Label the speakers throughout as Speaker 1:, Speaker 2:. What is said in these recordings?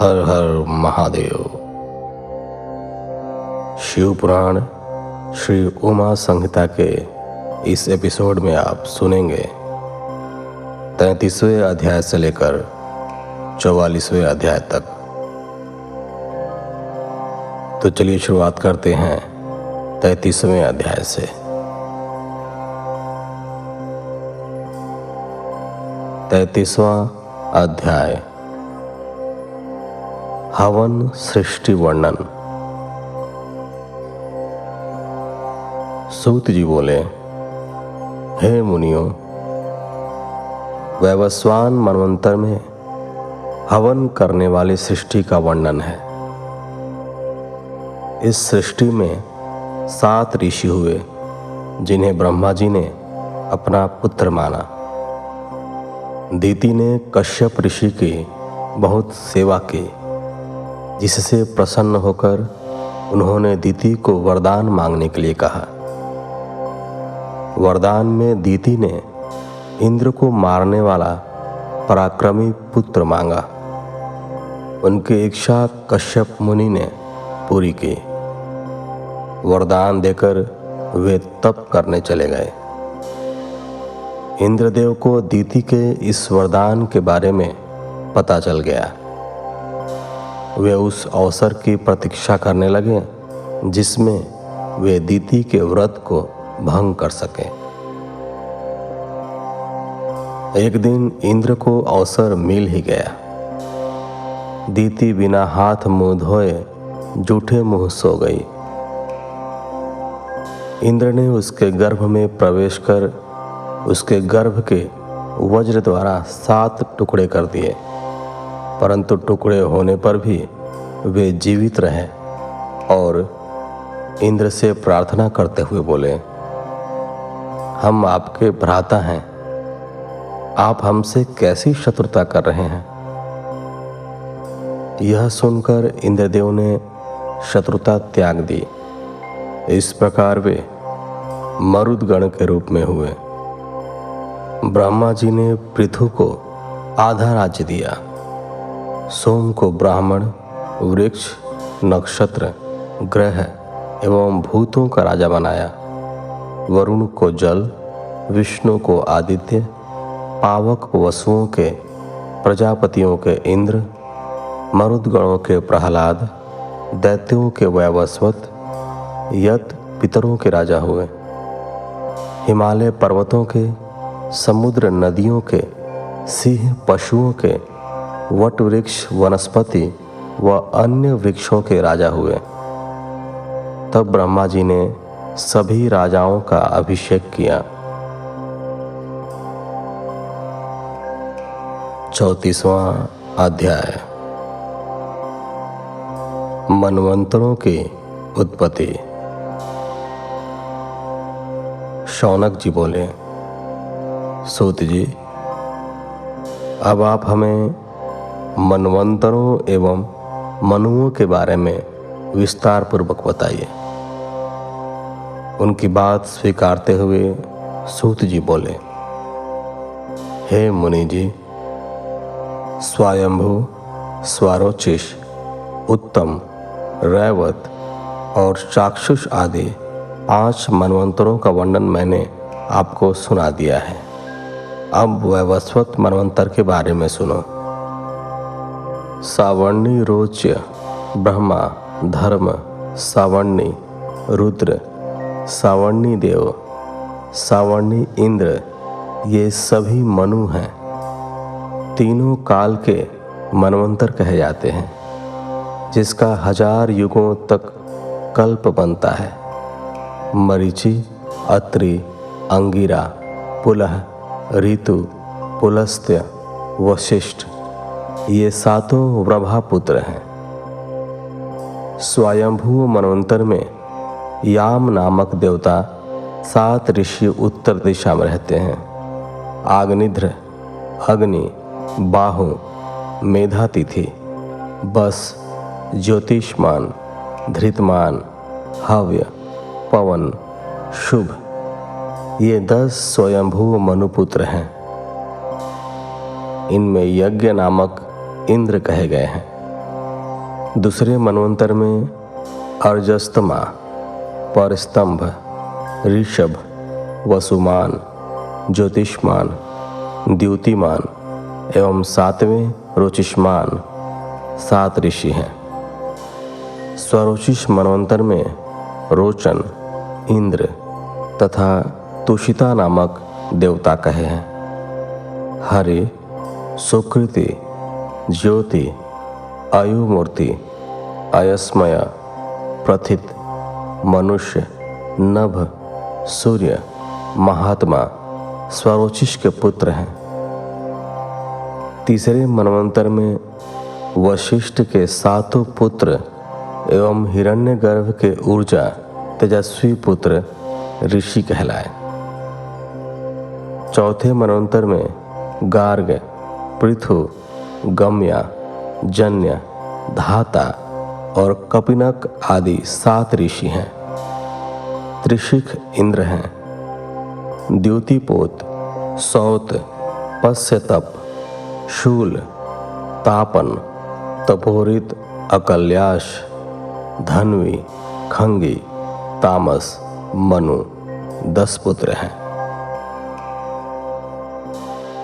Speaker 1: हर हर महादेव। शिव पुराण श्री उमा संहिता के इस एपिसोड में आप सुनेंगे 33वें अध्याय से लेकर 44वें अध्याय तक। तो चलिए शुरुआत करते हैं 33वें अध्याय से। 33वां अध्याय हवन सृष्टि वर्णन। सूत जी बोले, हे मुनियों, वैवस्वान मनवंतर में हवन करने वाली सृष्टि का वर्णन है। इस सृष्टि में 7 ऋषि हुए जिन्हें ब्रह्मा जी ने अपना पुत्र माना। दीति ने कश्यप ऋषि की बहुत सेवा की, जिससे प्रसन्न होकर उन्होंने दीति को वरदान मांगने के लिए कहा। वरदान में दीति ने इंद्र को मारने वाला पराक्रमी पुत्र मांगा। उनकी इच्छा कश्यप मुनि ने पूरी की। वरदान देकर वे तप करने चले गए। इंद्रदेव को दीति के इस वरदान के बारे में पता चल गया। वे उस अवसर की प्रतीक्षा करने लगे जिसमें वे दीति के व्रत को भंग कर सके। एक दिन इंद्र को अवसर मिल ही गया। दीति बिना हाथ मुंह धोए जूठे मुंह सो गई। इंद्र ने उसके गर्भ में प्रवेश कर उसके गर्भ के वज्र द्वारा 7 टुकड़े कर दिए, परंतु टुकड़े होने पर भी वे जीवित रहे और इंद्र से प्रार्थना करते हुए बोले, हम आपके भ्राता हैं, आप हमसे कैसी शत्रुता कर रहे हैं। यह सुनकर इंद्रदेव ने शत्रुता त्याग दी। इस प्रकार वे मरुदगण के रूप में हुए। ब्रह्मा जी ने पृथु को आधा राज्य दिया, सोम को ब्राह्मण, वृक्ष, नक्षत्र, ग्रह एवं भूतों का राजा बनाया। वरुण को जल, विष्णु को आदित्य, पावक वसुओं के, प्रजापतियों के इंद्र, मरुदगणों के प्रहलाद, दैत्यों के वैवस्वत, यत पितरों के राजा हुए। हिमालय पर्वतों के, समुद्र नदियों के, सिंह पशुओं के, वट वृक्ष वनस्पति व अन्य वृक्षों के राजा हुए। तब ब्रह्मा जी ने सभी राजाओं का अभिषेक किया। 34वां अध्याय मनवंतरों की उत्पत्ति। शौनक जी बोले, सूत जी, अब आप हमें मनवंतरों एवं मनुओं के बारे में विस्तार पूर्वक बताइए। उनकी बात स्वीकारते हुए सूत जी बोले, हे मुनि जी, स्वयंभू, स्वारोचिष, उत्तम, रैवत और चाक्षुष आदि 5 मनवंतरों का वर्णन मैंने आपको सुना दिया है। अब वैवस्वत मनवंतर के बारे में सुनो। सावर्णी रोच्य, ब्रह्मा, धर्म, सावर्णी, रुद्र, सावर्णी देव, सावर्णी इंद्र, ये सभी मनु हैं। तीनों काल के मनवंतर कहे जाते हैं, जिसका 1000 युगों तक कल्प बनता है। मरीचि, अत्रि, अंगिरा, पुलह, ऋतु, पुलस्त्य, वशिष्ठ, ये 7 ब्रह्मापुत्र हैं। स्वयंभू मनवंतर में याम नामक देवता 7 ऋषि उत्तर दिशा में रहते हैं। आग्निध्र, अग्नि, बाहु, मेधातिथि, बस, ज्योतिष्मान, धृतमान, हव्य, पवन, शुभ, ये 10 स्वयंभू मनुपुत्र हैं। इनमें यज्ञ नामक इंद्र कहे गए हैं। दूसरे मनवंतर में अर्जस्तमा, परस्तंभ, ऋषभ, वसुमान, ज्योतिष्मान, द्युतिमान एवं 7वें रोचिष्मान 7 ऋषि हैं। स्वरोचिष मनवंतर में रोचन, इंद्र तथा तुषिता नामक देवता कहे हैं। हरि, सुकृति, ज्योति, आयुमूर्ति, अयस्मय, प्रथित, मनुष्य, नभ, सूर्य, महात्मा स्वरोचिष के पुत्र हैं। तीसरे मनवंतर में वशिष्ठ के 7 पुत्र एवं हिरण्यगर्भ के ऊर्जा तेजस्वी पुत्र ऋषि कहलाए। चौथे मनवंतर में गार्ग, पृथु, गम्या, जन्य, धाता और कपिनक आदि 7 ऋषि हैं। त्रिशिख इंद्र हैं। द्युतिपोत, सौत, पश्यतप, शूल, तापन, तपोरित, अकल्याश, धन्वी, खंगी, तामस, मनु 10 पुत्र हैं।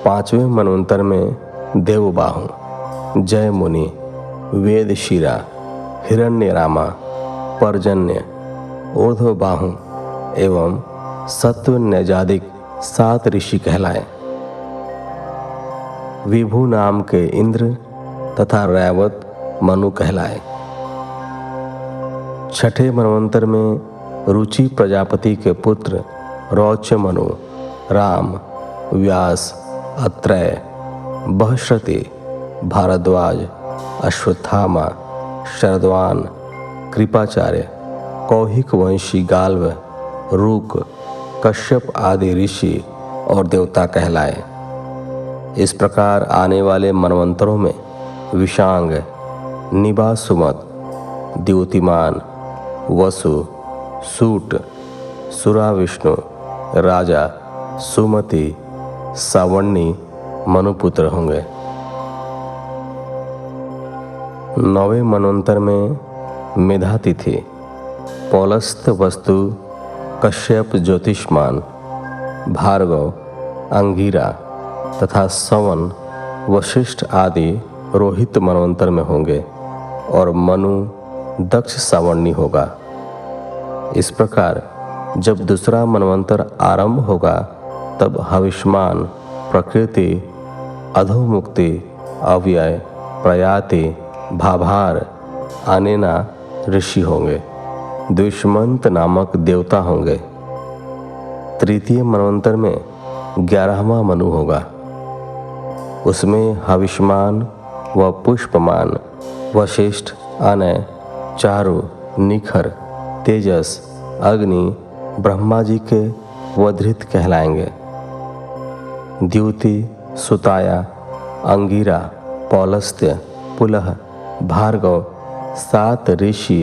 Speaker 1: 5वें मनवंतर में देवबाहु, जयमुनि, वेदशिरा, हिरण्यरामा, पर्जन्य, ऊर्ध्वबाहु एवं सत्वन्यजादिक 7 ऋषि कहलाए। विभु नाम के इंद्र तथा रैवत मनु कहलाए। 6ठे मनवंतर में रुचि प्रजापति के पुत्र रौच्य मनु, राम, व्यास, अत्रेय, बृहस्पति, भारद्वाज, अश्वत्थामा, शरद्वान, कृपाचार्य, कौहिक वंशी गाल्व, रूक, कश्यप आदि ऋषि और देवता कहलाए। इस प्रकार आने वाले मनवंतरों में विषांग, निबासुमत, द्युतिमान, वसु, सूट, सुराविष्णु, राजा, सुमति, सावण्णी मनुपुत्र होंगे। 9वें मनवंतर में मेधातिथि, पौलस्त वस्तु, कश्यप ज्योतिष्मान, भार्गव, अंगीरा तथा सवन, वशिष्ठ आदि रोहित मनवंतर में होंगे और मनु दक्ष सावण्णी होगा। इस प्रकार जब दूसरा मनवंतर आरंभ होगा तब हविष्मान, प्रकृति, अधोमुक्ति, अव्यय, प्रयाति, भाभार, अनेना ऋषि होंगे। द्विष्मंत नामक देवता होंगे। तृतीय मनवंतर में 11वां मनु होगा। उसमें हविष्मान व पुष्पमान, वशिष्ठ, अनय, चारु, निखर, तेजस, अग्नि, ब्रह्मा जी के वधृत कहलाएंगे। द्युति, सुताया, अंगीरा, पौलस्त्य, पुलह, भार्गव 7 ऋषि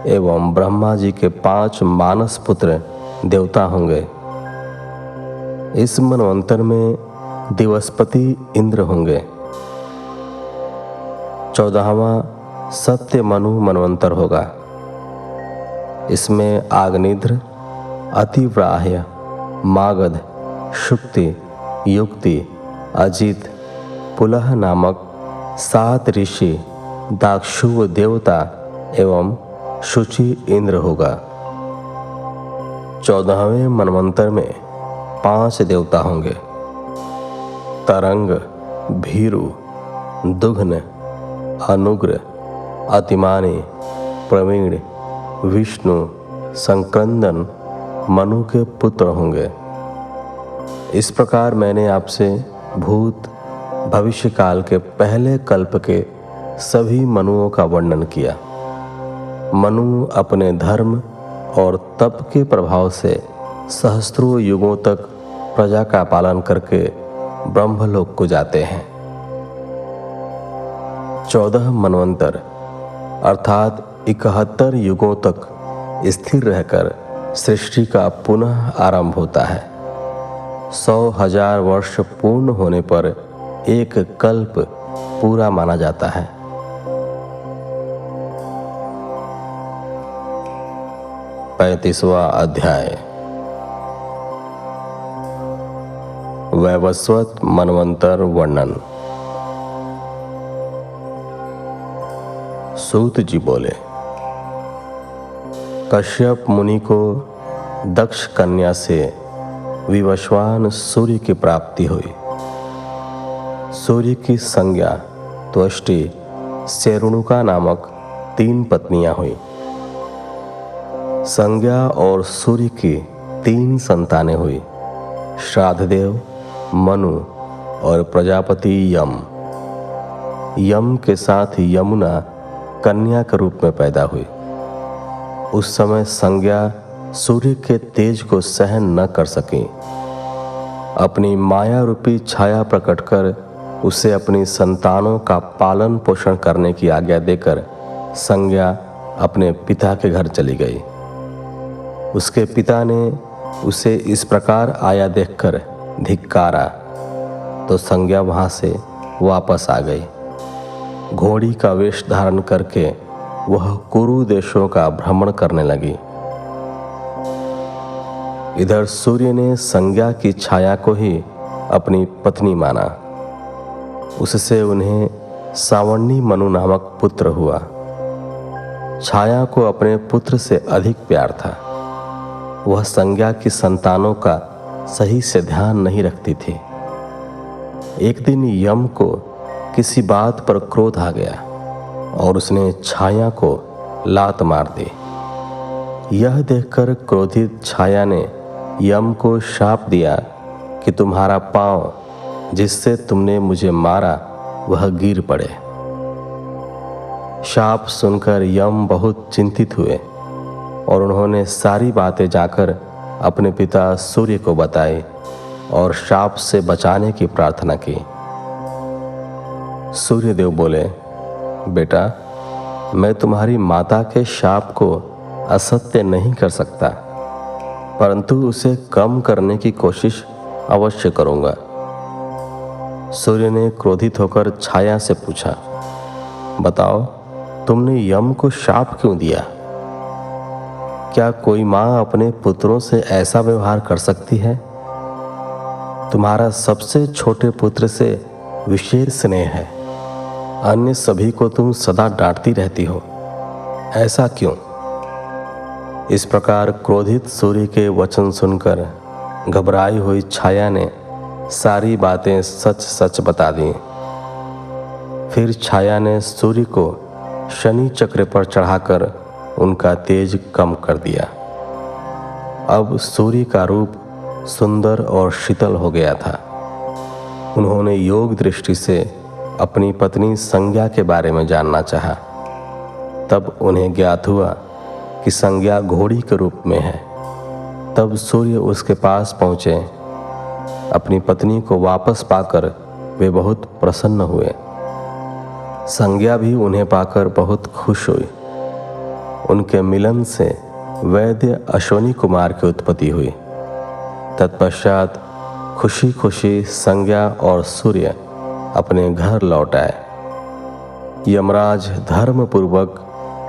Speaker 1: एवं ब्रह्मा जी के 5 मानस पुत्र देवता होंगे। इस मनवंतर में दिवसपति इंद्र होंगे। 14वां सत्य मनु मनवंतर होगा। इसमें आग्निध्र, अतिव्राह्य, मागध, शुक्ति, युक्ति, अजित, पुलह नामक 7 ऋषि, दाक्षुव देवता एवं शुचि इंद्र होगा। 14वें मनवंतर में 5 देवता होंगे। तरंग, भीरु, दुघ्न, अनुग्र, अतिमानी, प्रवीण, विष्णु, संक्रंदन मनु के पुत्र होंगे। इस प्रकार मैंने आपसे भूत भविष्य काल के पहले कल्प के सभी मनुओं का वर्णन किया। मनु अपने धर्म और तप के प्रभाव से सहस्त्रों युगों तक प्रजा का पालन करके ब्रह्मलोक को जाते हैं। 14 मनवंतर अर्थात 71 युगों तक स्थिर रहकर सृष्टि का पुनः आरंभ होता है। 100,000 वर्ष पूर्ण होने पर एक कल्प पूरा माना जाता है। 35वां अध्याय। वैवस्वत मनवंतर वर्णन। सूत जी बोले, कश्यप मुनि को दक्ष कन्या से विवस्वान सूर्य की प्राप्ति हुई। सूर्य की संज्ञा त्वष्टि सेरुणुका नामक 3 पत्नियां हुई। संज्ञा और सूर्य की 3 संतानें हुई, श्राद्धदेव, मनु और प्रजापति यम। यम के साथ यमुना कन्या के रूप में पैदा हुई। उस समय संज्ञा सूर्य के तेज को सहन न कर सकी। अपनी माया रूपी छाया प्रकट कर उसे अपनी संतानों का पालन पोषण करने की आज्ञा देकर संज्ञा अपने पिता के घर चली गई। उसके पिता ने उसे इस प्रकार आया देखकर धिक्कारा तो संज्ञा वहां से वापस आ गई। घोड़ी का वेश धारण करके वह कुरु देशों का भ्रमण करने लगी। इधर सूर्य ने संज्ञा की छाया को ही अपनी पत्नी माना। उससे उन्हें सावर्णी मनु नामक पुत्र हुआ। छाया को अपने पुत्र से अधिक प्यार था। वह संज्ञा की संतानों का सही से ध्यान नहीं रखती थी। एक दिन यम को किसी बात पर क्रोध आ गया और उसने छाया को लात मार दी। यह देखकर क्रोधित छाया ने यम को शाप दिया कि तुम्हारा पांव जिससे तुमने मुझे मारा वह गिर पड़े। शाप सुनकर यम बहुत चिंतित हुए और उन्होंने सारी बातें जाकर अपने पिता सूर्य को बताई और शाप से बचाने की प्रार्थना की। सूर्यदेव बोले, बेटा, मैं तुम्हारी माता के शाप को असत्य नहीं कर सकता, परंतु उसे कम करने की कोशिश अवश्य करूंगा। सूर्य ने क्रोधित होकर छाया से पूछा, बताओ, तुमने यम को शाप क्यों दिया? क्या कोई माँ अपने पुत्रों से ऐसा व्यवहार कर सकती है? तुम्हारा सबसे छोटे पुत्र से विशेष स्नेह है, अन्य सभी को तुम सदा डांटती रहती हो, ऐसा क्यों? इस प्रकार क्रोधित सूर्य के वचन सुनकर घबराई हुई छाया ने सारी बातें सच सच बता दी। फिर छाया ने सूर्य को शनि चक्र पर चढ़ाकर उनका तेज कम कर दिया। अब सूर्य का रूप सुंदर और शीतल हो गया था। उन्होंने योग दृष्टि से अपनी पत्नी संज्ञा के बारे में जानना चाहा। तब उन्हें ज्ञात हुआ कि संज्ञा घोड़ी के रूप में है। तब सूर्य उसके पास पहुँचे। अपनी पत्नी को वापस पाकर वे बहुत प्रसन्न हुए। संज्ञा भी उन्हें पाकर बहुत खुश हुई। उनके मिलन से वैद्य अश्वनी कुमार की उत्पत्ति हुई। तत्पश्चात खुशी खुशी संज्ञा और सूर्य अपने घर लौट आए। यमराज धर्म पूर्वक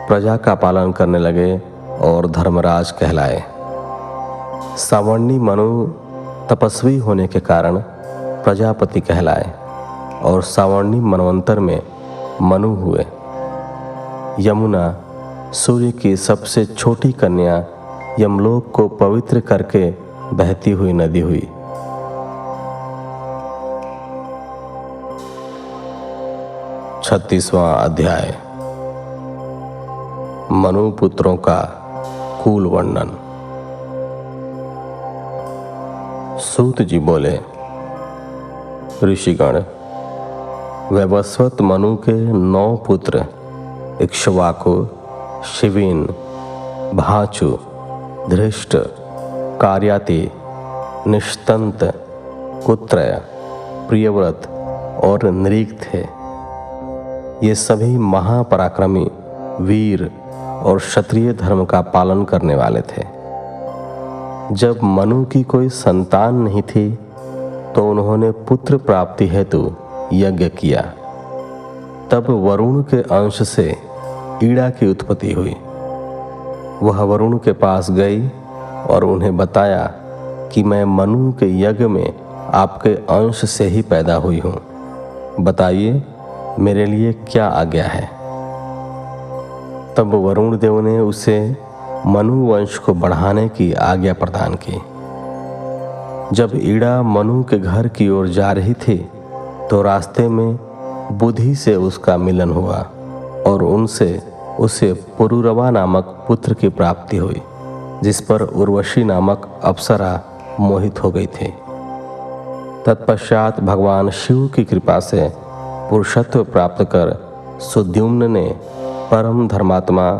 Speaker 1: प्रजा का पालन करने लगे और धर्मराज कहलाए। सावर्णी मनु तपस्वी होने के कारण प्रजापति कहलाए और सावर्णी मनवंतर में मनु हुए। यमुना सूर्य की सबसे छोटी कन्या यमलोक को पवित्र करके बहती हुई नदी हुई। छत्तीसवां अध्याय। मनु पुत्रों का कुल वर्णन। सूत जी बोले, ऋषिगण, वैवस्वत मनु के 9 पुत्र इक्ष्वाकु, शिविन, भाचु, धृष्ट, कार्याति, निष्तंत, कुत्रय, प्रियव्रत और नृग थे। ये सभी महापराक्रमी, वीर और क्षत्रिय धर्म का पालन करने वाले थे। जब मनु की कोई संतान नहीं थी तो उन्होंने पुत्र प्राप्ति हेतु यज्ञ किया। तब वरुण के अंश से ईड़ा की उत्पत्ति हुई। वह वरुण के पास गई और उन्हें बताया कि मैं मनु के यज्ञ में आपके अंश से ही पैदा हुई हूँ। बताइए मेरे लिए क्या आज्ञा है। तब वरुण देव ने उसे मनु वंश को बढ़ाने की आज्ञा प्रदान की। जब ईड़ा मनु के घर की ओर जा रही थी तो रास्ते में बुद्धि से उसका मिलन हुआ और उनसे उसे पुरुरवा नामक पुत्र की प्राप्ति हुई, जिस पर उर्वशी नामक अप्सरा मोहित हो गई थी। तत्पश्चात भगवान शिव की कृपा से पुरुषत्व प्राप्त कर सुद्युम्न ने परम धर्मात्मा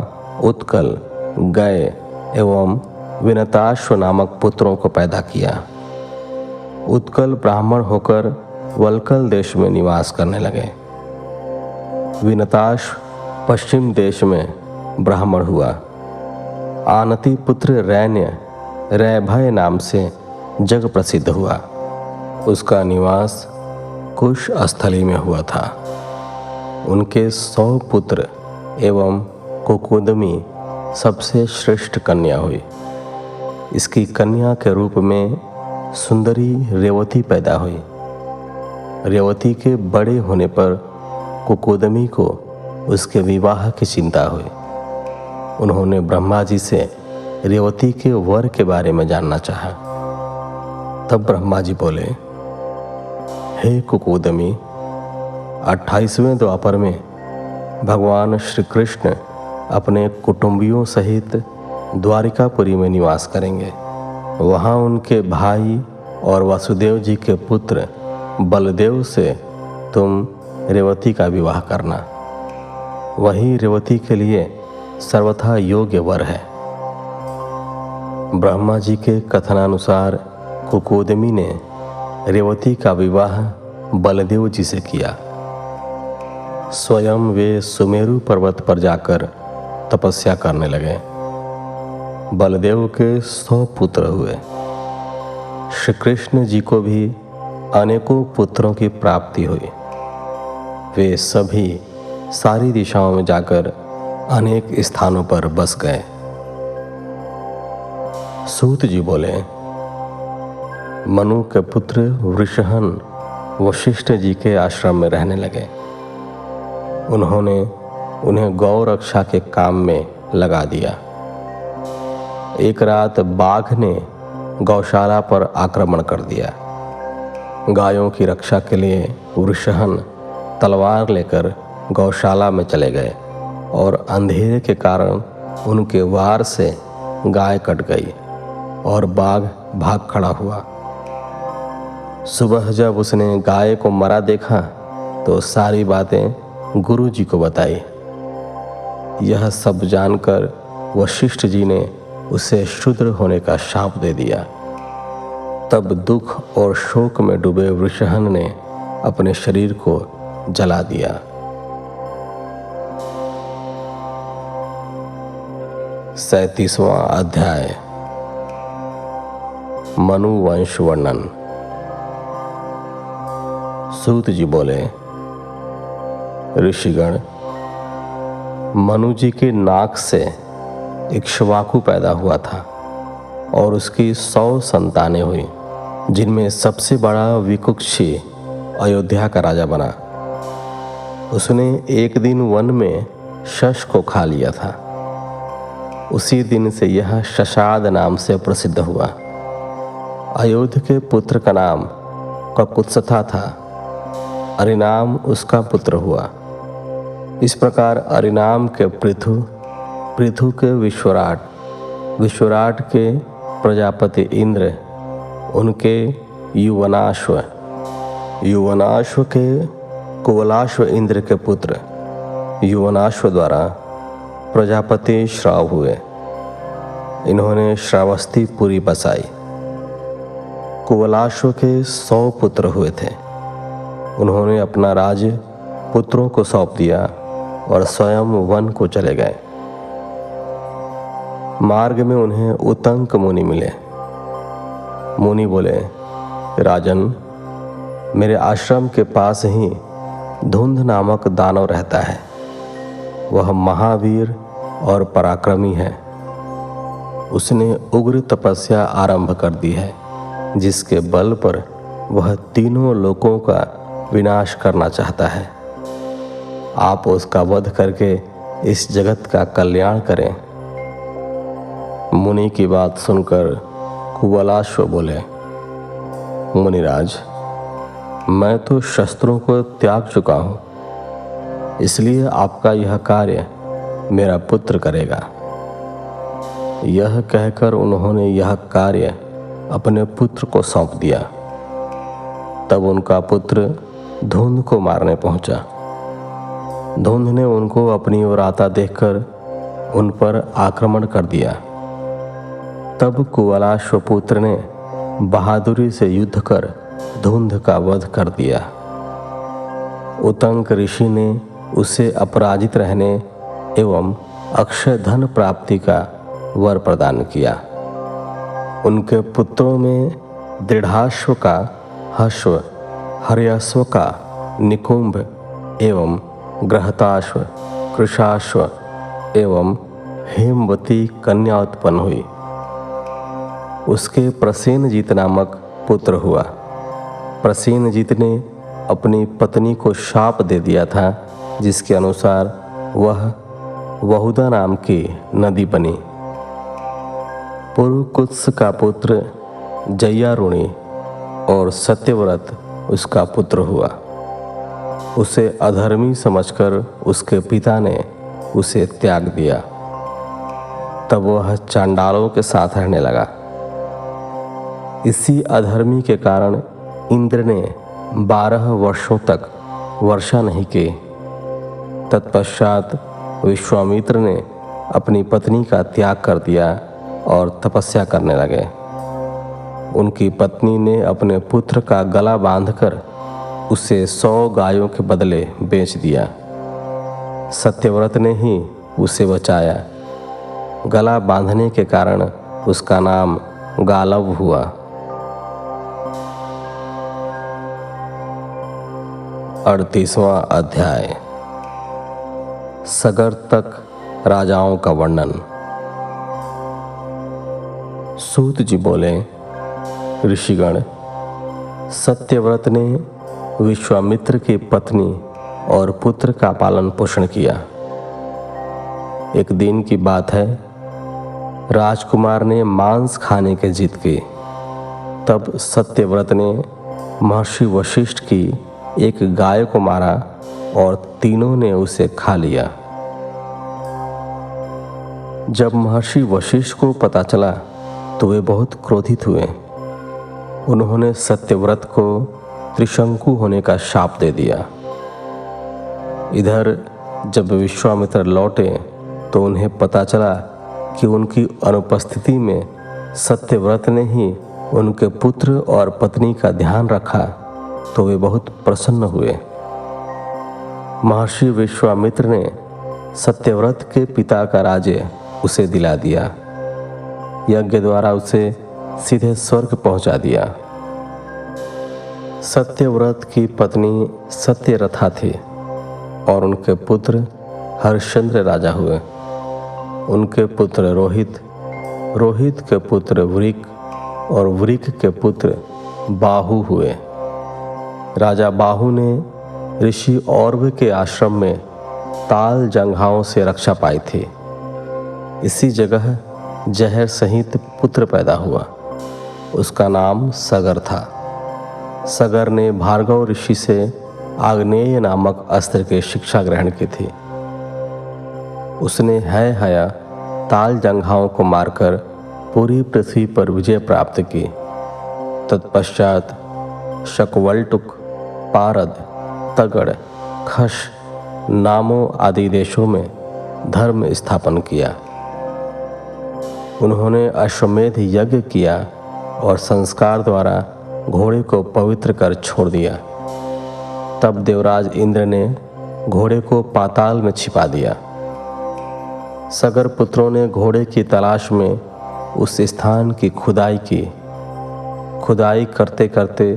Speaker 1: उत्कल, गय एवं विनताश्व नामक पुत्रों को पैदा किया। उत्कल ब्राह्मण होकर वल्कल देश में निवास करने लगे। विनताश्व पश्चिम देश में ब्राह्मण हुआ। आनति पुत्र रैन्य रैभय नाम से जग प्रसिद्ध हुआ। उसका निवास कुश स्थली में हुआ था। उनके 100 पुत्र एवं कुकुदमी सबसे श्रेष्ठ कन्या हुई। इसकी कन्या के रूप में सुंदरी रेवती पैदा हुई। रेवती के बड़े होने पर कुकुदमी को उसके विवाह की चिंता हुई। उन्होंने ब्रह्मा जी से रेवती के वर के बारे में जानना चाहा। तब ब्रह्मा जी बोले, हे कुकुदमी, 28वें द्वापर में भगवान श्री कृष्ण अपने कुटुंबियों सहित द्वारिकापुरी में निवास करेंगे। वहाँ उनके भाई और वासुदेव जी के पुत्र बलदेव से तुम रेवती का विवाह करना। वही रेवती के लिए सर्वथा योग्य वर है। ब्रह्मा जी के कथनानुसार कुकुदमी ने रेवती का विवाह बलदेव जी से किया। स्वयं वे सुमेरु पर्वत पर जाकर तपस्या करने लगे। बलदेव के 100 पुत्र हुए। श्री कृष्ण जी को भी अनेकों पुत्रों की प्राप्ति हुई। वे सभी सारी दिशाओं में जाकर अनेक स्थानों पर बस गए। सूत जी बोले, मनु के पुत्र वृषहन वशिष्ठ जी के आश्रम में रहने लगे। उन्होंने उन्हें गौ रक्षा के काम में लगा दिया। एक रात बाघ ने गौशाला पर आक्रमण कर दिया। गायों की रक्षा के लिए वृषहन तलवार लेकर गौशाला में चले गए और अंधेरे के कारण उनके वार से गाय कट गई और बाघ भाग खड़ा हुआ। सुबह जब उसने गाय को मरा देखा तो सारी बातें गुरु जी को बताई। यह सब जानकर वशिष्ठ जी ने उसे शूद्र होने का शाप दे दिया। तब दुख और शोक में डूबे वृषहन ने अपने शरीर को जला दिया। सैंतीसवां अध्याय मनु वंश वर्णन। सूत जी बोले, ऋषिगण, मनु जी के नाक से इक्ष्वाकु पैदा हुआ था और उसकी 100 संतानें हुई, जिनमें सबसे बड़ा विकुक्षी अयोध्या का राजा बना। उसने एक दिन वन में शश को खा लिया था। उसी दिन से यह शशाद नाम से प्रसिद्ध हुआ। अयोध्या के पुत्र का नाम ककुत्सथा था। अरिनाम उसका पुत्र हुआ। इस प्रकार अरिनाम के पृथु, पृथु के विश्वराट, विश्वराट के प्रजापति इंद्र, उनके युवनाश्व, युवनाश्व के कुवलाश्व इंद्र के पुत्र युवनाश्व द्वारा प्रजापति श्राव हुए। इन्होंने श्रावस्ती पुरी बसाई। कुवलाश्व के 100 पुत्र हुए थे। उन्होंने अपना राज्य पुत्रों को सौंप दिया और स्वयं वन को चले गए। मार्ग में उन्हें उतंक मुनि मिले। मुनि बोले, राजन, मेरे आश्रम के पास ही धुंध नामक दानव रहता है। वह महावीर और पराक्रमी है। उसने उग्र तपस्या आरंभ कर दी है, जिसके बल पर वह तीनों लोकों का विनाश करना चाहता है। आप उसका वध करके इस जगत का कल्याण करें। मुनि की बात सुनकर कुवलाश्व बोले, मुनिराज, मैं तो शस्त्रों को त्याग चुका हूँ, इसलिए आपका यह कार्य मेरा पुत्र करेगा। यह कहकर उन्होंने यह कार्य अपने पुत्र को सौंप दिया। तब उनका पुत्र धुंध को मारने पहुंचा। धुंध ने उनको अपनी ओर आता देखकर उन पर आक्रमण कर दिया। तब कुवलाश्व पुत्र ने बहादुरी से युद्ध कर धुंध का वध कर दिया। उतंक ऋषि ने उसे अपराजित रहने एवं अक्षय धन प्राप्ति का वर प्रदान किया। उनके पुत्रों में दृढ़ाश्व का हश्व, हर्यश्व का निकुंभ एवं गृहताश्व, कृशाश्व एवं हेमवती कन्या उत्पन्न हुई। उसके प्रसेनजीत नामक पुत्र हुआ। प्रसेनजीत ने अपनी पत्नी को शाप दे दिया था, जिसके अनुसार वह वहुदा नाम की नदी बनी। पुरुकुत्स का पुत्र जयारुणी और सत्यव्रत उसका पुत्र हुआ। उसे अधर्मी समझकर उसके पिता ने उसे त्याग दिया। तब वह चांडालों के साथ रहने लगा। इसी अधर्मी के कारण इंद्र ने 12 वर्षों तक वर्षा नहीं की। तत्पश्चात विश्वामित्र ने अपनी पत्नी का त्याग कर दिया और तपस्या करने लगे। उनकी पत्नी ने अपने पुत्र का गला बांधकर उसे 100 गायों के बदले बेच दिया। सत्यव्रत ने ही उसे बचाया। गला बांधने के कारण उसका नाम गालव हुआ। 38वां अध्याय। सगर तक राजाओं का वर्णन। सूत जी बोले, ऋषिगण, सत्यव्रत ने विश्वामित्र की पत्नी और पुत्र का पालन पोषण किया। एक दिन की बात है, राजकुमार ने मांस खाने की जिद की। तब सत्यव्रत ने महर्षि वशिष्ठ की एक गाय को मारा और तीनों ने उसे खा लिया। जब महर्षि वशिष्ठ को पता चला तो वे बहुत क्रोधित हुए। उन्होंने सत्यव्रत को त्रिशंकु होने का शाप दे दिया। इधर जब विश्वामित्र लौटे तो उन्हें पता चला कि उनकी अनुपस्थिति में सत्यव्रत ने ही उनके पुत्र और पत्नी का ध्यान रखा, तो वे बहुत प्रसन्न हुए। महर्षि विश्वामित्र ने सत्यव्रत के पिता का राज्य उसे दिला दिया। यज्ञ द्वारा उसे सीधे स्वर्ग पहुंचा दिया। सत्यव्रत की पत्नी सत्यरथा थी और उनके पुत्र हरिश्चंद्र राजा हुए। उनके पुत्र रोहित, रोहित के पुत्र वृक और वृक के पुत्र बाहु हुए। राजा बाहु ने ऋषि औरव के आश्रम में ताल जंघाओं से रक्षा पाई थी। इसी जगह जहर सहित पुत्र पैदा हुआ। उसका नाम सगर था। सगर ने भार्गव ऋषि से आग्नेय नामक अस्त्र की शिक्षा ग्रहण की थी। उसने है हया ताल जंघाओं को मारकर पूरी पृथ्वी पर विजय प्राप्त की। तत्पश्चात शकवल्टुक, पारद, तगड़, खश नामों आदि देशों में धर्म स्थापन किया। उन्होंने अश्वमेध यज्ञ किया और संस्कार द्वारा घोड़े को पवित्र कर छोड़ दिया। तब देवराज इंद्र ने घोड़े को पाताल में छिपा दिया। सगर पुत्रों ने घोड़े की तलाश में उस स्थान की खुदाई की। खुदाई करते करते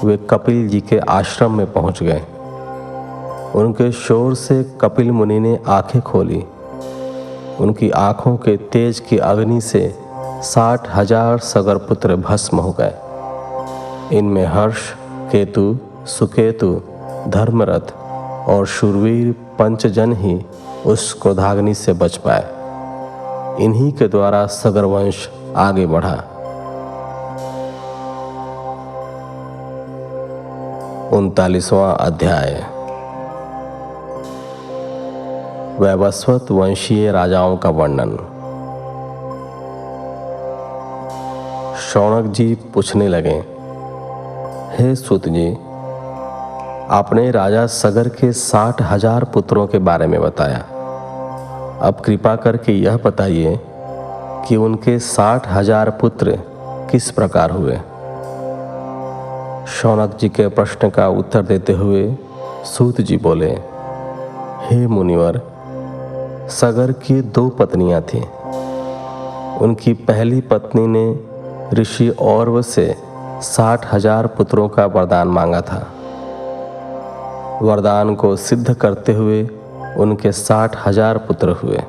Speaker 1: वे कपिल जी के आश्रम में पहुंच गए। उनके शोर से कपिल मुनि ने आंखें खोली। उनकी आंखों के तेज की अग्नि से 60,000 सगर पुत्र भस्म हो गए। इनमें हर्ष, केतु, सुकेतु, धर्मरथ और शूरवीर पंचजन ही उस क्रोधाग्नि से बच पाए। इन्हीं के द्वारा सगर वंश आगे बढ़ा। 39वां अध्याय। वैवस्वत वंशीय राजाओं का वर्णन। शौनक जी पूछने लगे, हे सूत जी, आपने राजा सगर के 60,000 पुत्रों के बारे में बताया। अब कृपा करके यह बताइए कि उनके 60,000 पुत्र किस प्रकार हुए। शौनक जी के प्रश्न का उत्तर देते हुए सूत जी बोले, हे मुनिवर, सगर की 2 पत्नियां थीं। उनकी पहली पत्नी ने ऋषि औरव से 60,000 पुत्रों का वरदान मांगा था। वरदान को सिद्ध करते हुए उनके 60,000 पुत्र हुए।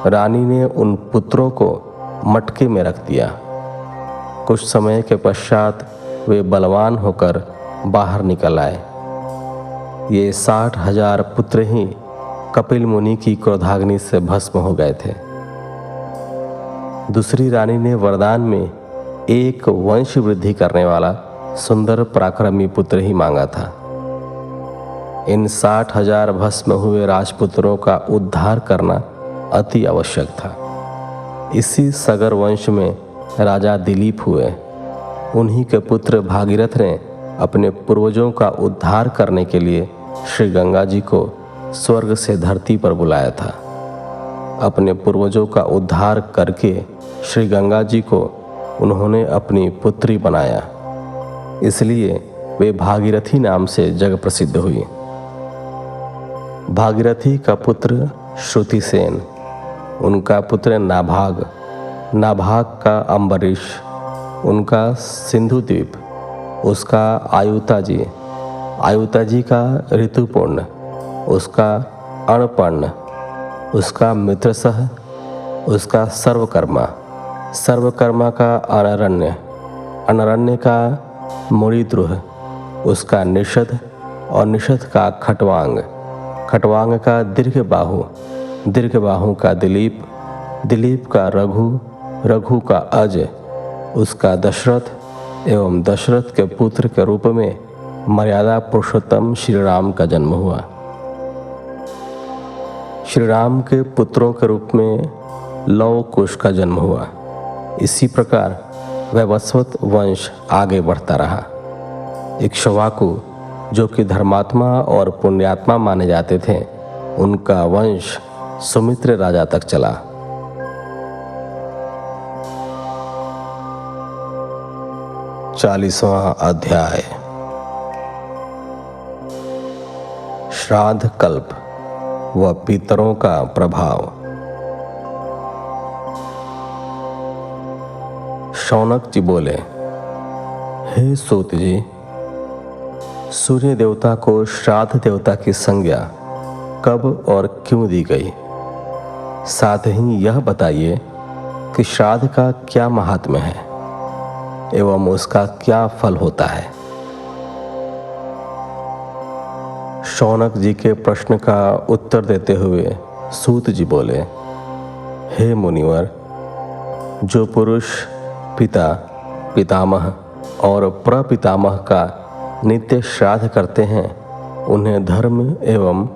Speaker 1: रानी ने उन पुत्रों को मटके में रख दिया। कुछ समय के पश्चात वे बलवान होकर बाहर निकल आए। ये 60,000 पुत्र ही कपिल मुनि की क्रोधाग्नि से भस्म हो गए थे। दूसरी रानी ने वरदान में एक वंश वृद्धि करने वाला सुंदर पराक्रमी पुत्र ही मांगा था। इन 60,000 भस्म हुए राजपुत्रों का उद्धार करना अति आवश्यक था। इसी सगर वंश में राजा दिलीप हुए। उन्हीं के पुत्र भागीरथ ने अपने पूर्वजों का उद्धार करने के लिए श्री गंगा जी को स्वर्ग से धरती पर बुलाया था। अपने पूर्वजों का उद्धार करके श्री गंगा जी को उन्होंने अपनी पुत्री बनाया, इसलिए वे भागीरथी नाम से जग प्रसिद्ध हुई। भागीरथी का पुत्र श्रुतिसेन, उनका पुत्र नाभाग, नाभाग का अम्बरीश, उनका सिंधुद्वीप, उसका आयुताजी, आयुताजी का ऋतुपूर्ण, उसका अणपर्ण, उसका मित्रसह, उसका सर्वकर्मा, सर्वकर्मा का अनरण्य, अनरण्य का मुनिद्रुह, उसका निषद और निषद का खटवांग, खटवांग का दीर्घबाहु, दीर्घबाहु का दिलीप, दिलीप का रघु, रघु का अज, उसका दशरथ एवं दशरथ के पुत्र के रूप में मर्यादा पुरुषोत्तम श्री राम का जन्म हुआ। श्री राम के पुत्रों के रूप में लव कुश का जन्म हुआ। इसी प्रकार वैवस्वत वंश आगे बढ़ता रहा। इक्ष्वाकु, जो कि धर्मात्मा और पुण्यात्मा माने जाते थे, उनका वंश सुमित्र राजा तक चला। चालीसवां अध्याय। श्राद्ध कल्प व पितरों का प्रभाव। शौनक जी बोले, हे सूत जी, सूर्य देवता को श्राद्ध देवता की संज्ञा कब और क्यों दी गई? साथ ही यह बताइए कि श्राद्ध का क्या महात्म्य है एवं उसका क्या फल होता है। शौनक जी के प्रश्न का उत्तर देते हुए सूत जी बोले, हे मुनिवर, जो पुरुष पिता, पितामह और प्रपितामह का नित्य श्राद्ध करते हैं, उन्हें धर्म एवं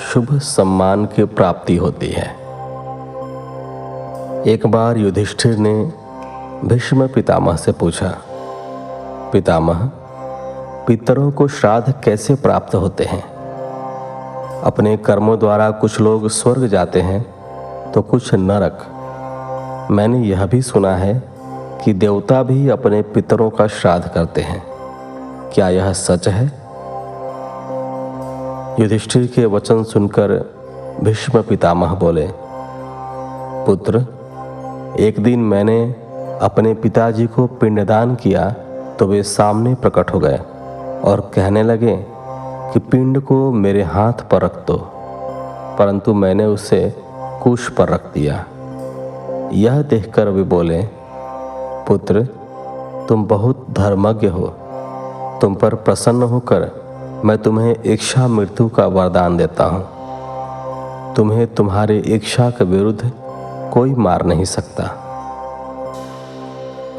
Speaker 1: शुभ सम्मान की प्राप्ति होती है। एक बार युधिष्ठिर ने भीष्म पितामह से पूछा, पितामह, पितरों को श्राद्ध कैसे प्राप्त होते हैं? अपने कर्मों द्वारा कुछ लोग स्वर्ग जाते हैं तो कुछ नरक। मैंने यह भी सुना है कि देवता भी अपने पितरों का श्राद्ध करते हैं। क्या यह सच है? युधिष्ठिर के वचन सुनकर भीष्म पितामह बोले, पुत्र, एक दिन मैंने अपने पिताजी को पिंडदान किया तो वे सामने प्रकट हो गए और कहने लगे कि पिंड को मेरे हाथ पर रख दो, परंतु मैंने उसे कुश पर रख दिया। यह देखकर वे बोले, पुत्र, तुम बहुत धर्मज्ञ हो। तुम पर प्रसन्न होकर मैं तुम्हें इच्छा मृत्यु का वरदान देता हूँ। तुम्हें तुम्हारे इच्छा के विरुद्ध कोई मार नहीं सकता।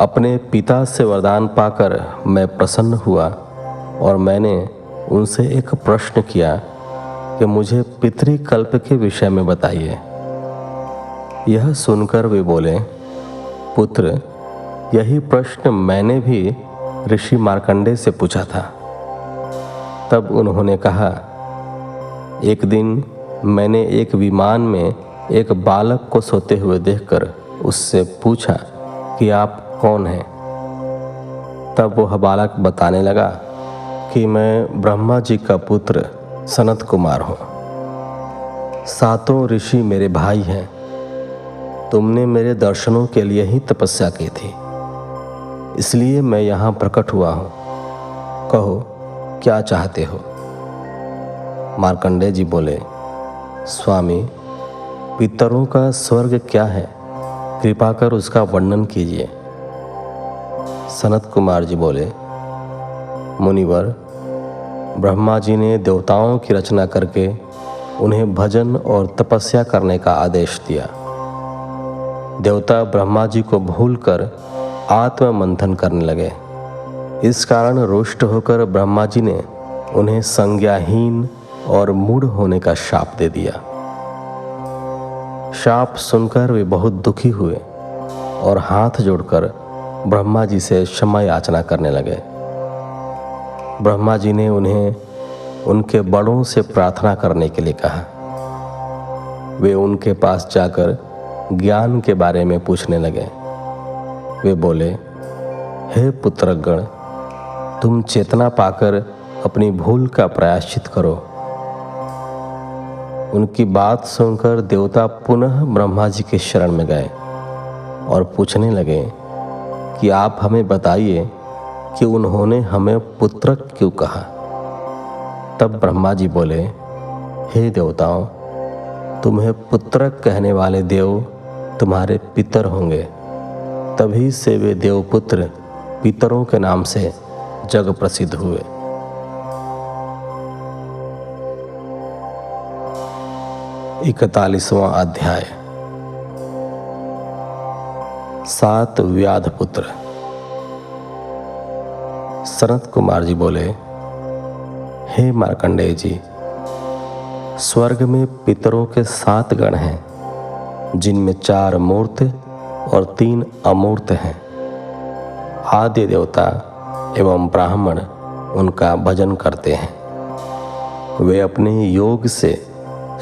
Speaker 1: अपने पिता से वरदान पाकर मैं प्रसन्न हुआ और मैंने उनसे एक प्रश्न किया कि मुझे पितृकल्प के विषय में बताइए। यह सुनकर वे बोले, पुत्र, यही प्रश्न मैंने भी ऋषि मार्कंडेय से पूछा था। तब उन्होंने कहा, एक दिन मैंने एक विमान में एक बालक को सोते हुए देखकर उससे पूछा कि आप कौन हैं। तब वह बालक बताने लगा कि मैं ब्रह्मा जी का पुत्र सनत कुमार हूँ। 7 ऋषि मेरे भाई हैं। तुमने मेरे दर्शनों के लिए ही तपस्या की थी, इसलिए मैं यहाँ प्रकट हुआ हूँ। कहो, क्या चाहते हो? मार्कंडेय जी बोले, स्वामी, पितरों का स्वर्ग क्या है? कृपा कर उसका वर्णन कीजिए। सनत कुमार जी बोले, मुनिवर, ब्रह्मा जी ने देवताओं की रचना करके उन्हें भजन और तपस्या करने का आदेश दिया। देवता ब्रह्मा जी को भूलकर आत्म मंथन करने लगे। इस कारण रुष्ट होकर ब्रह्मा जी ने उन्हें संज्ञाहीन और मूढ़ होने का शाप दे दिया। शाप सुनकर वे बहुत दुखी हुए और हाथ जोड़कर ब्रह्मा जी से क्षमा याचना करने लगे। ब्रह्मा जी ने उन्हें उनके बड़ों से प्रार्थना करने के लिए कहा। वे उनके पास जाकर ज्ञान के बारे में पूछने लगे। वे बोले, हे पुत्रगण, तुम चेतना पाकर अपनी भूल का प्रायश्चित करो। उनकी बात सुनकर देवता पुनः ब्रह्मा जी के शरण में गए और पूछने लगे कि आप हमें बताइए कि उन्होंने हमें पुत्रक क्यों कहा। तब ब्रह्मा जी बोले, हे देवताओं, तुम्हें पुत्रक कहने वाले देव तुम्हारे पितर होंगे। तभी से वे देवपुत्र पितरों के नाम से जग प्रसिद्ध हुए। इकतालीसवां अध्याय। 7 व्याध पुत्र। सनत कुमार जी बोले, हे मार्कंडेय जी, स्वर्ग में पितरों के 7 गण हैं, जिनमें 4 मूर्त और 3 अमूर्त हैं। आद्य देवता एवं ब्राह्मण उनका भजन करते हैं। वे अपने योग से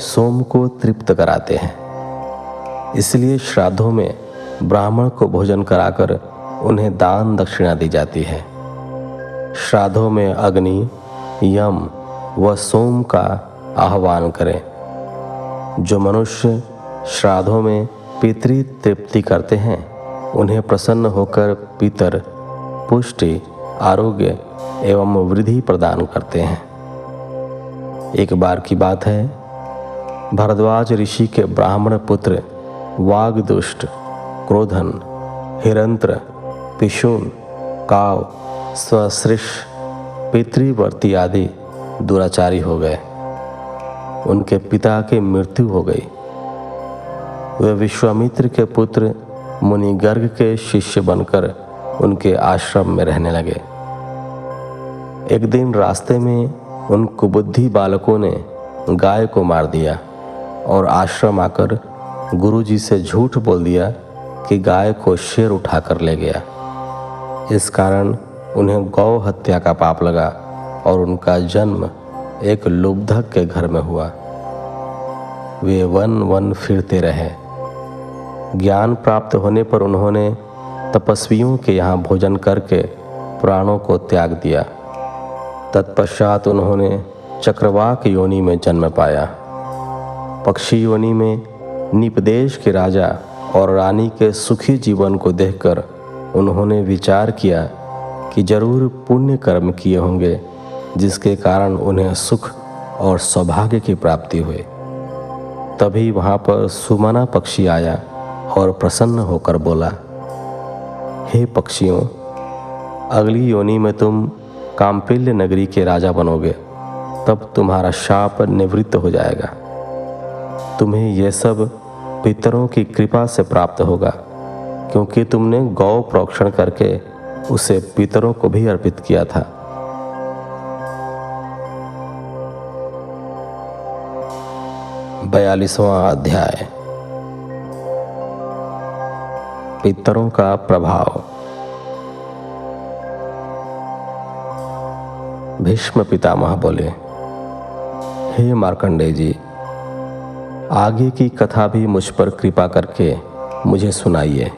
Speaker 1: सोम को तृप्त कराते हैं। इसलिए श्राद्धों में ब्राह्मण को भोजन कराकर उन्हें दान दक्षिणा दी जाती है। श्राद्धों में अग्नि, यम व सोम का आह्वान करें। जो मनुष्य श्राद्धों में पितृ तृप्ति करते हैं, उन्हें प्रसन्न होकर पितर पुष्टि, आरोग्य एवं वृद्धि प्रदान करते हैं। एक बार की बात है, भरद्वाज ऋषि के ब्राह्मण पुत्र वागदुष्ट, क्रोधन, हिरंत्र, पिशून, काव, स्वसृष, पितृवर्ती आदि दुराचारी हो गए। उनके पिता की मृत्यु हो गई। वे विश्वामित्र के पुत्र मुनि गर्ग के शिष्य बनकर उनके आश्रम में रहने लगे। एक दिन रास्ते में उन कुबुद्धि बालकों ने गाय को मार दिया और आश्रम आकर गुरुजी से झूठ बोल दिया कि गाय को शेर उठाकर ले गया। इस कारण उन्हें गौ हत्या का पाप लगा और उनका जन्म एक लुब्धक के घर में हुआ। वे वन वन फिरते रहे। ज्ञान प्राप्त होने पर उन्होंने तपस्वियों के यहाँ भोजन करके प्राणों को त्याग दिया। तत्पश्चात उन्होंने चक्रवाक योनि में जन्म पाया। पक्षी योनि में निपदेश के राजा और रानी के सुखी जीवन को देखकर उन्होंने विचार किया कि जरूर पुण्य कर्म किए होंगे, जिसके कारण उन्हें सुख और सौभाग्य की प्राप्ति हुई। तभी वहाँ पर सुमना पक्षी आया और प्रसन्न होकर बोला, हे पक्षियों, अगली योनि में तुम काम्पिल्य नगरी के राजा बनोगे, तब तुम्हारा शाप निवृत्त हो जाएगा। तुम्हें यह सब पितरों की कृपा से प्राप्त होगा, क्योंकि तुमने गौ प्रोक्षण करके उसे पितरों को भी अर्पित किया था। बयालीसवां अध्याय। पितरों का प्रभाव। भीष्म पितामह बोले, हे मार्कंडेय जी, आगे की कथा भी मुझ पर कृपा करके मुझे सुनाइए।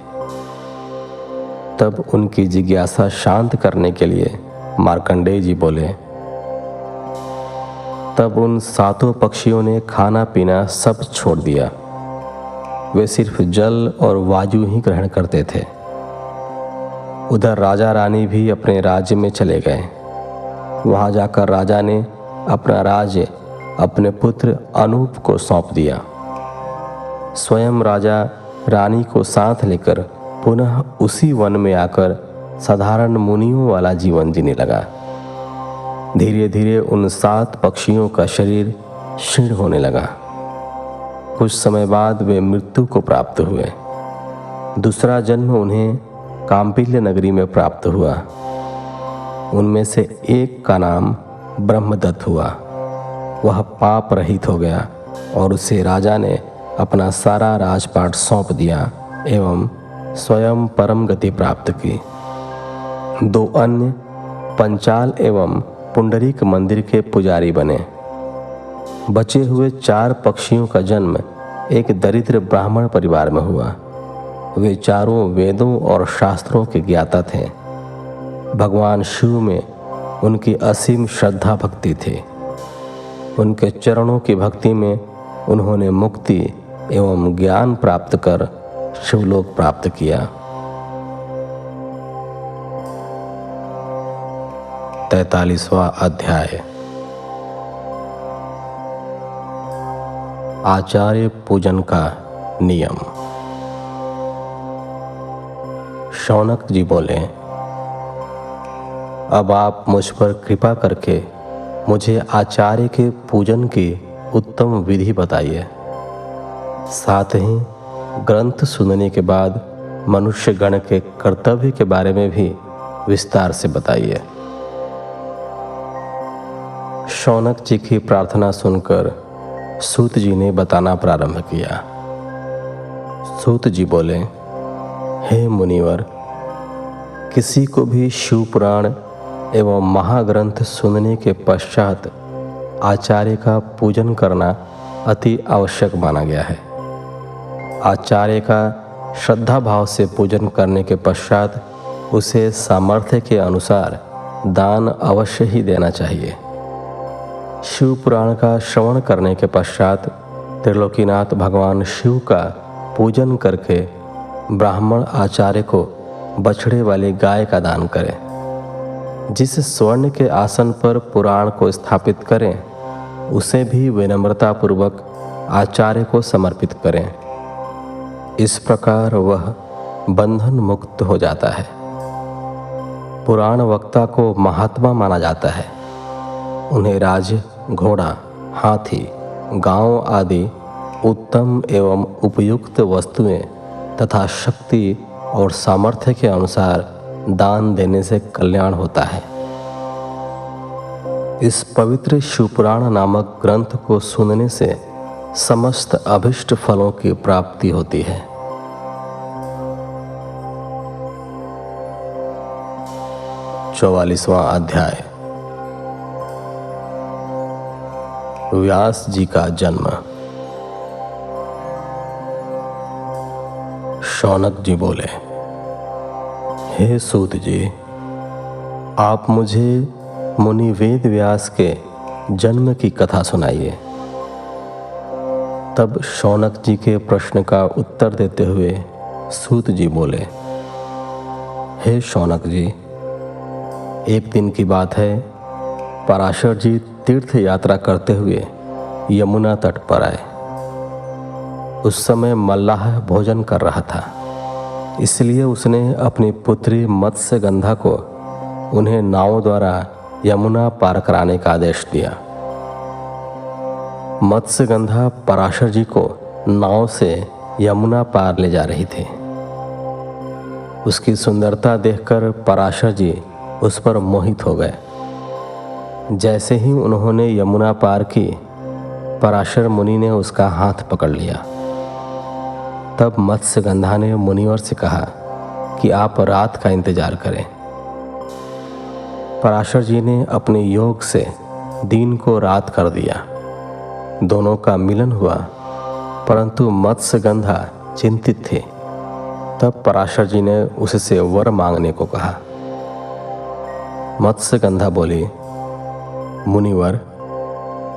Speaker 1: तब उनकी जिज्ञासा शांत करने के लिए मार्कंडेय जी बोले, तब उन 7 पक्षियों ने खाना पीना सब छोड़ दिया। वे सिर्फ जल और वायु ही ग्रहण करते थे। उधर राजा रानी भी अपने राज्य में चले गए। वहां जाकर राजा ने अपना राज्य अपने पुत्र अनूप को सौंप दिया। स्वयं राजा रानी को साथ लेकर पुनः उसी वन में आकर साधारण मुनियों वाला जीवन जीने लगा। धीरे धीरे उन 7 पक्षियों का शरीर क्षीण होने लगा। कुछ समय बाद वे मृत्यु को प्राप्त हुए। दूसरा जन्म उन्हें काम्पिल्य नगरी में प्राप्त हुआ। उनमें से एक का नाम ब्रह्मदत्त हुआ। वह पाप रहित हो गया और उसे राजा ने अपना सारा राजपाट सौंप दिया एवं स्वयं परम गति प्राप्त की। 2 अन्य पंचाल एवं पुंडरीक मंदिर के पुजारी बने। बचे हुए 4 पक्षियों का जन्म एक दरिद्र ब्राह्मण परिवार में हुआ। वे चारों वेदों और शास्त्रों के ज्ञाता थे। भगवान शिव में उनकी असीम श्रद्धा भक्ति थी। उनके चरणों की भक्ति में उन्होंने मुक्ति एवं ज्ञान प्राप्त कर शिवलोक प्राप्त किया। 43वां अध्याय। आचार्य पूजन का नियम। शौनक जी बोले, अब आप मुझ पर कृपा करके मुझे आचार्य के पूजन की उत्तम विधि बताइए। साथ ही ग्रंथ सुनने के बाद मनुष्य गण के कर्तव्य के बारे में भी विस्तार से बताइए। शौनक जी की प्रार्थना सुनकर सूत जी ने बताना प्रारंभ किया। सूत जी बोले, हे मुनिवर, किसी को भी शिव पुराण एवं महाग्रंथ सुनने के पश्चात आचार्य का पूजन करना अति आवश्यक माना गया है। आचार्य का श्रद्धा भाव से पूजन करने के पश्चात उसे सामर्थ्य के अनुसार दान अवश्य ही देना चाहिए। शिव पुराण का श्रवण करने के पश्चात त्रिलोकीनाथ भगवान शिव का पूजन करके ब्राह्मण आचार्य को बछड़े वाली गाय का दान करें। जिस स्वर्ण के आसन पर पुराण को स्थापित करें उसे भी विनम्रता पूर्वक आचार्य को समर्पित करें। इस प्रकार वह बंधन मुक्त हो जाता है। पुराण वक्ता को महात्मा माना जाता है। उन्हें राज्य, घोड़ा, हाथी, गांव आदि उत्तम एवं उपयुक्त वस्तुएं तथा शक्ति और सामर्थ्य के अनुसार दान देने से कल्याण होता है। इस पवित्र शिवपुराण नामक ग्रंथ को सुनने से समस्त अभिष्ट फलों की प्राप्ति होती है। चौवालीसवां अध्याय। व्यास जी का जन्म। शौनक जी बोले, हे सूत जी, आप मुझे मुनि वेद व्यास के जन्म की कथा सुनाइए। तब शौनक जी के प्रश्न का उत्तर देते हुए सूत जी बोले, हे शौनक जी, एक दिन की बात है, पराशर जी तीर्थ यात्रा करते हुए यमुना तट पर आए। उस समय मल्लाह भोजन कर रहा था, इसलिए उसने अपनी पुत्री मत्स्यगंधा को उन्हें नावों द्वारा यमुना पार कराने का आदेश दिया। मत्स्यगंधा पराशर जी को नाव से यमुना पार ले जा रही थी। उसकी सुंदरता देखकर पराशर जी उस पर मोहित हो गए। जैसे ही उन्होंने यमुना पार की, पराशर मुनि ने उसका हाथ पकड़ लिया। तब मत्स्यगंधा ने मुनिवर से कहा कि आप रात का इंतजार करें। पराशर जी ने अपने योग से दिन को रात कर दिया। दोनों का मिलन हुआ, परंतु मत्स्यगंधा चिंतित थी। तब पराशर जी ने उससे वर मांगने को कहा। मत्स्यगंधा बोली, मुनिवर,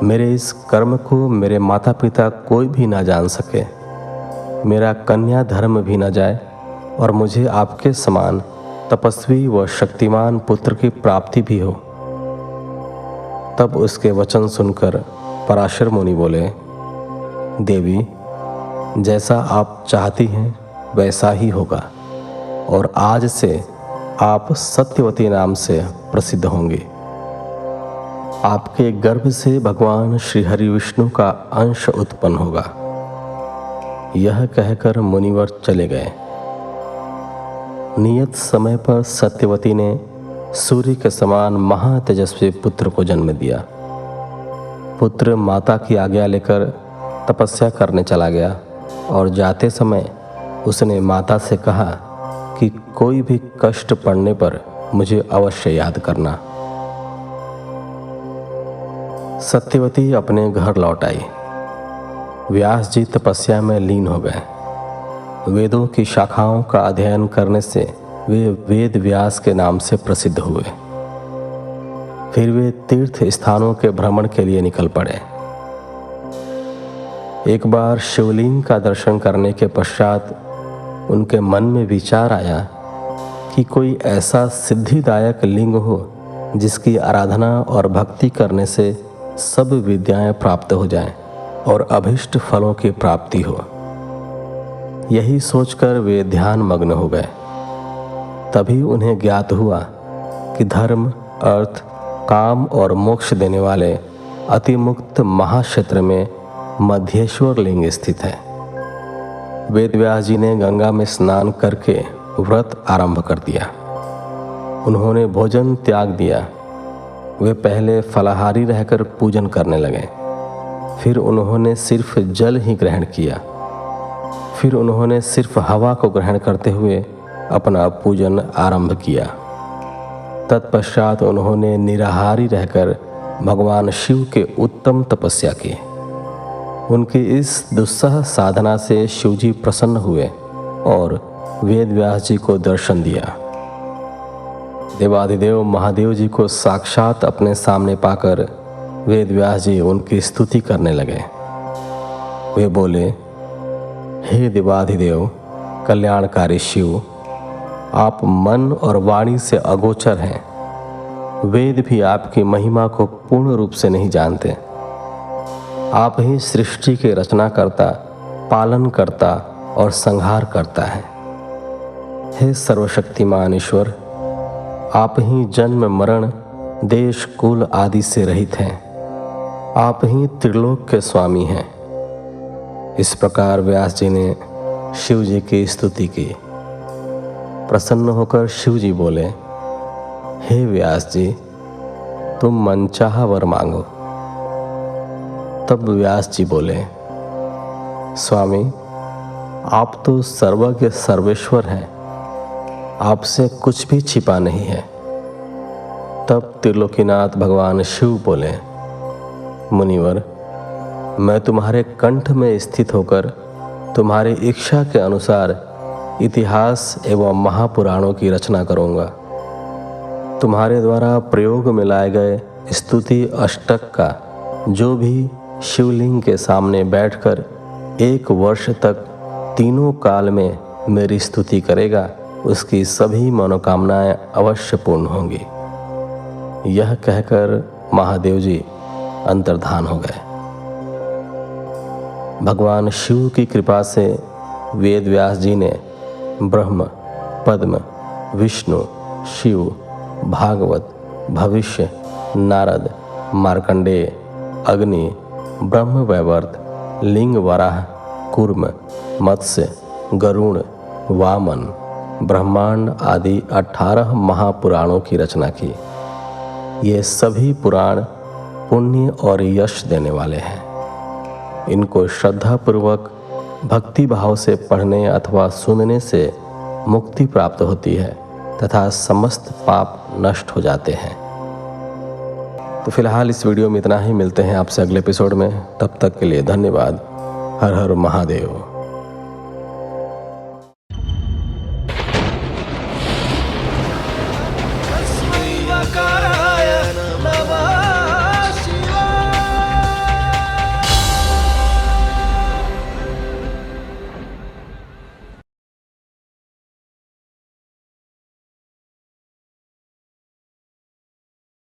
Speaker 1: मेरे इस कर्म को मेरे माता पिता कोई भी ना जान सके, मेरा कन्या धर्म भी न जाए और मुझे आपके समान तपस्वी व शक्तिमान पुत्र की प्राप्ति भी हो। तब उसके वचन सुनकर पराशर मुनि बोले, देवी, जैसा आप चाहती हैं वैसा ही होगा और आज से आप सत्यवती नाम से प्रसिद्ध होंगी। आपके गर्भ से भगवान श्री हरि विष्णु का अंश उत्पन्न होगा। यह कहकर मुनिवर चले गए। नियत समय पर सत्यवती ने सूर्य के समान महातेजस्वी पुत्र को जन्म दिया। पुत्र माता की आज्ञा लेकर तपस्या करने चला गया और जाते समय उसने माता से कहा कि कोई भी कष्ट पड़ने पर मुझे अवश्य याद करना। सत्यवती अपने घर लौट आई। व्यास जी तपस्या में लीन हो गए। वेदों की शाखाओं का अध्ययन करने से वे वेद व्यास के नाम से प्रसिद्ध हुए। फिर वे तीर्थ स्थानों के भ्रमण के लिए निकल पड़े। एक बार शिवलिंग का दर्शन करने के पश्चात उनके मन में विचार आया कि कोई ऐसा सिद्धिदायक लिंग हो जिसकी आराधना और भक्ति करने से सब विद्याएं प्राप्त हो जाएं और अभिष्ट फलों की प्राप्ति हो। यही सोचकर वे ध्यान मग्न हो गए। तभी उन्हें ज्ञात हुआ कि धर्म, अर्थ, काम और मोक्ष देने वाले अतिमुक्त महाक्षेत्र में मध्येश्वर लिंग स्थित है। वेदव्यास जी ने गंगा में स्नान करके व्रत आरंभ कर दिया। उन्होंने भोजन त्याग दिया। वे पहले फलाहारी रहकर पूजन करने लगे। फिर उन्होंने सिर्फ जल ही ग्रहण किया। फिर उन्होंने सिर्फ हवा को ग्रहण करते हुए अपना पूजन आरंभ किया। तत्पश्चात उन्होंने निराहारी रहकर भगवान शिव के उत्तम तपस्या की। उनकी इस दुस्सह साधना से शिवजी प्रसन्न हुए और वेदव्यास जी को दर्शन दिया। देवाधिदेव महादेव जी को साक्षात अपने सामने पाकर वेदव्यास जी उनकी स्तुति करने लगे। वे बोले, हे देवाधिदेव, कल्याणकारी शिव, आप मन और वाणी से अगोचर हैं। वेद भी आपकी महिमा को पूर्ण रूप से नहीं जानते। आप ही सृष्टि के रचनाकर्ता, पालन करता और संहार करता है। हे सर्वशक्तिमान ईश्वर, आप ही जन्म मरण, देश कुल आदि से रहित हैं। आप ही त्रिलोक के स्वामी हैं। इस प्रकार व्यास जी ने शिव जी की स्तुति की। प्रसन्न होकर शिव जी बोले, हे व्यास जी, तुम मनचाहा वर मांगो। तब व्यास जी बोले, स्वामी, आप तो सर्वज्ञ सर्वेश्वर हैं, आपसे कुछ भी छिपा नहीं है। तब त्रिलोकीनाथ भगवान शिव बोले, मुनिवर, मैं तुम्हारे कंठ में स्थित होकर तुम्हारी इच्छा के अनुसार इतिहास एवं महापुराणों की रचना करूंगा। तुम्हारे द्वारा प्रयोग में लाए गए स्तुति अष्टक का जो भी शिवलिंग के सामने बैठकर 1 वर्ष तक तीनों काल में मेरी स्तुति करेगा, उसकी सभी मनोकामनाएं अवश्य पूर्ण होंगी। यह कहकर महादेव जी अंतर्धान हो गए। भगवान शिव की कृपा से वेद व्यास जी ने ब्रह्म, पद्म, विष्णु, शिव, भागवत, भविष्य, नारद, मार्कंडेय, अग्नि, ब्रह्म वैवर्त, लिंग वराह, कूर्म, मत्स्य, गरुड़, वामन, ब्रह्मांड आदि 18 महापुराणों की रचना की। ये सभी पुराण पुण्य और यश देने वाले हैं। इनको श्रद्धापूर्वक भक्ति भाव से पढ़ने अथवा सुनने से मुक्ति प्राप्त होती है तथा समस्त पाप नष्ट हो जाते हैं। तो फिलहाल इस वीडियो में इतना ही। मिलते हैं आपसे अगले एपिसोड में। तब तक के लिए धन्यवाद। हर हर महादेव।